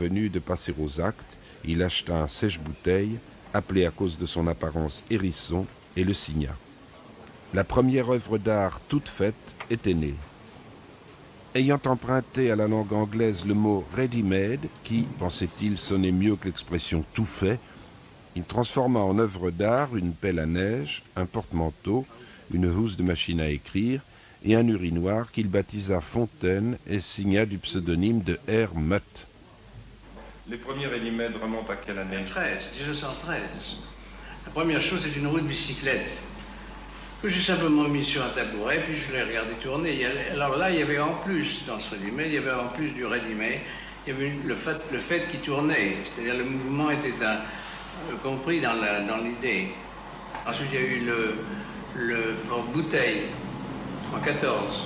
Venu de passer aux actes, il acheta un sèche-bouteille, appelé à cause de son apparence hérisson, et le signa. La première œuvre d'art toute faite était née. Ayant emprunté à la langue anglaise le mot « ready-made » qui, pensait-il, sonnait mieux que l'expression « tout fait », il transforma en œuvre d'art une pelle à neige, un porte-manteau, une housse de machine à écrire et un urinoir qu'il baptisa Fontaine et signa du pseudonyme de R. Mutt. Les premiers ready-made remontent à quelle année? 1913. La première chose, c'est une roue de bicyclette que j'ai simplement mis sur un tabouret, puis je l'ai regardé tourner. Alors là, il y avait en plus, dans ce ready-made, il y avait en plus du ready-made, il y avait le fait qui tournait, c'est-à-dire le mouvement était compris dans l'idée. Ensuite, il y a eu le porte-bouteille en 14.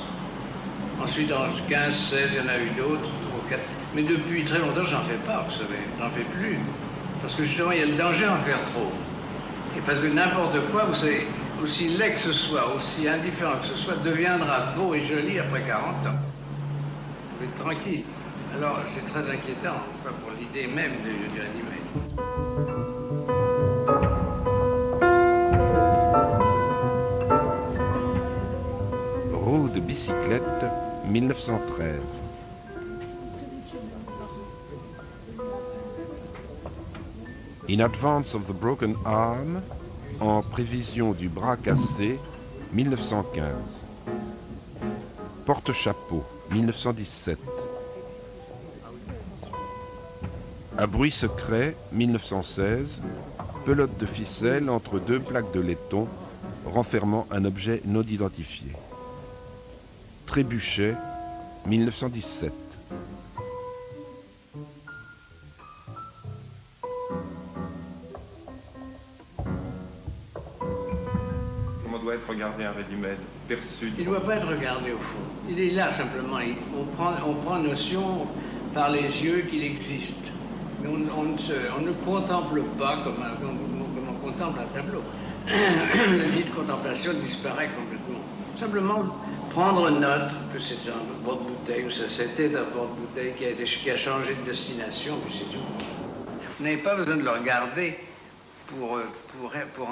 Ensuite, en 15, 16, il y en a eu d'autres. Mais depuis très longtemps, j'en fais pas, vous savez. J'en fais plus. Parce que justement, il y a le danger d'en faire trop. Et parce que n'importe quoi, vous savez, aussi laid que ce soit, aussi indifférent que ce soit, deviendra beau et joli après 40 ans. Vous êtes tranquille. Alors, c'est très inquiétant. C'est pas pour l'idée même du animé. Roue de bicyclette, 1913. In advance of the broken arm, en prévision du bras cassé, 1915. Porte-chapeau, 1917. À bruit secret, 1916. Pelote de ficelle entre deux plaques de laiton renfermant un objet non identifié. Trébuchet, 1917. Comment doit être regardé un ready-made, perçu? Il ne doit pas être regardé au fond. Il est là simplement. On prend notion par les yeux qu'il existe. Mais on ne contemple pas comme on contemple un tableau. Le lit de contemplation disparaît complètement. Simplement prendre note que c'est un porte-bouteille, ou c'était un porte-bouteille qui a changé de destination, puis c'est tout. Vous n'avez pas besoin de le regarder pour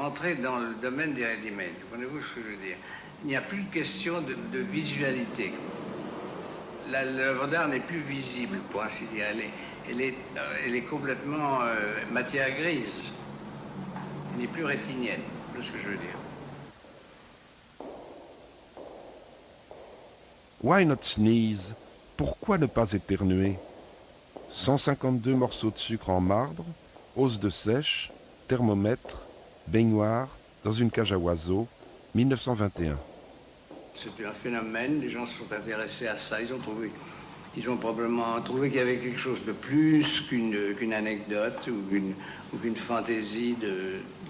entrer dans le domaine des ready-made. Comprenez-vous ce que je veux dire? Il n'y a plus de question de visualité. L'œuvre d'art n'est plus visible, pour ainsi dire. Elle est complètement matière grise. Elle n'est plus rétinienne, c'est ce que je veux dire. Why not sneeze? Pourquoi ne pas éternuer? 152 morceaux de sucre en marbre, hausse de sèche, thermomètre, baignoire, dans une cage à oiseaux, 1921. C'est un phénomène, les gens se sont intéressés à ça, ils ont probablement trouvé qu'il y avait quelque chose de plus qu'une anecdote ou qu'une fantaisie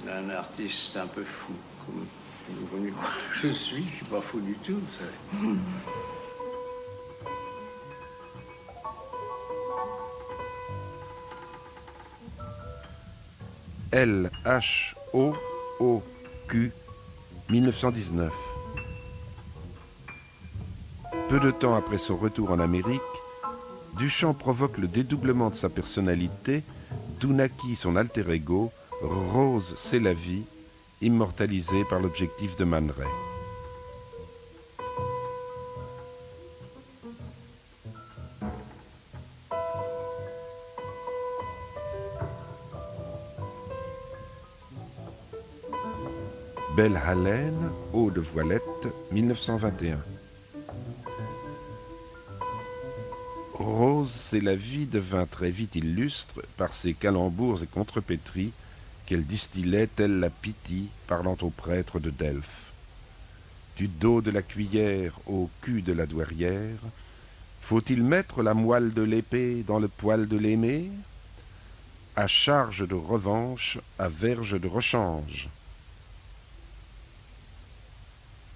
d'un artiste un peu fou, comme vous venez croire que je suis pas fou du tout, vous savez. L-H-O-O-Q, 1919. Peu de temps après son retour en Amérique, Duchamp provoque le dédoublement de sa personnalité, d'où naquit son alter ego, Rose, c'est la vie, immortalisé par l'objectif de Man Ray. Belle haleine, eau de voilette, 1921. Rose, c'est la vie devint très vite illustre par ses calembours et contrepétries qu'elle distillait telle la Pythie parlant aux prêtres de Delphes. Du dos de la cuillère au cul de la douairière, faut-il mettre la moelle de l'épée dans le poil de l'aimé? À charge de revanche, à verge de rechange.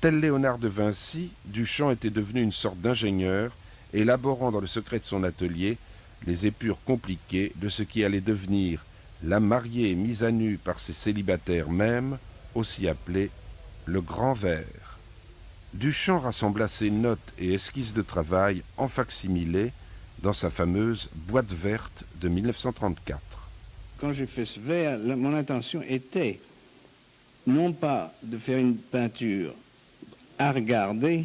Tel Léonard de Vinci, Duchamp était devenu une sorte d'ingénieur, élaborant dans le secret de son atelier les épures compliquées de ce qui allait devenir la mariée mise à nu par ses célibataires mêmes, aussi appelée le grand verre. Duchamp rassembla ses notes et esquisses de travail en fac-similé dans sa fameuse boîte verte de 1934. Quand j'ai fait ce verre, mon intention était non pas de faire une peinture à regarder,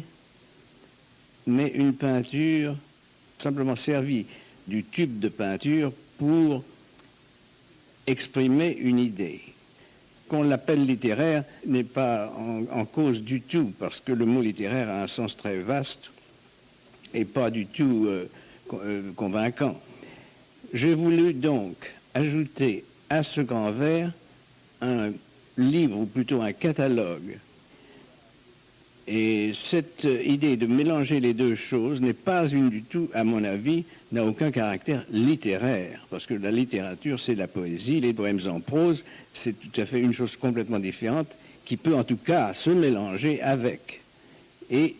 mais une peinture simplement servie du tube de peinture pour exprimer une idée. Qu'on l'appelle littéraire n'est pas en cause du tout, parce que le mot littéraire a un sens très vaste et pas du tout convaincant. J'ai voulu donc ajouter à ce grand verre un livre, ou plutôt un catalogue. Et cette idée de mélanger les deux choses n'est pas une du tout, à mon avis, n'a aucun caractère littéraire, parce que la littérature, c'est la poésie, les poèmes en prose, c'est tout à fait une chose complètement différente, qui peut en tout cas se mélanger avec. Et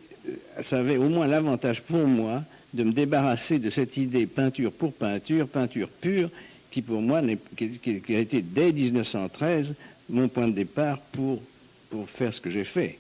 ça avait au moins l'avantage pour moi de me débarrasser de cette idée peinture pour peinture, peinture pure, qui pour moi, qui a été dès 1913 mon point de départ pour faire ce que j'ai fait.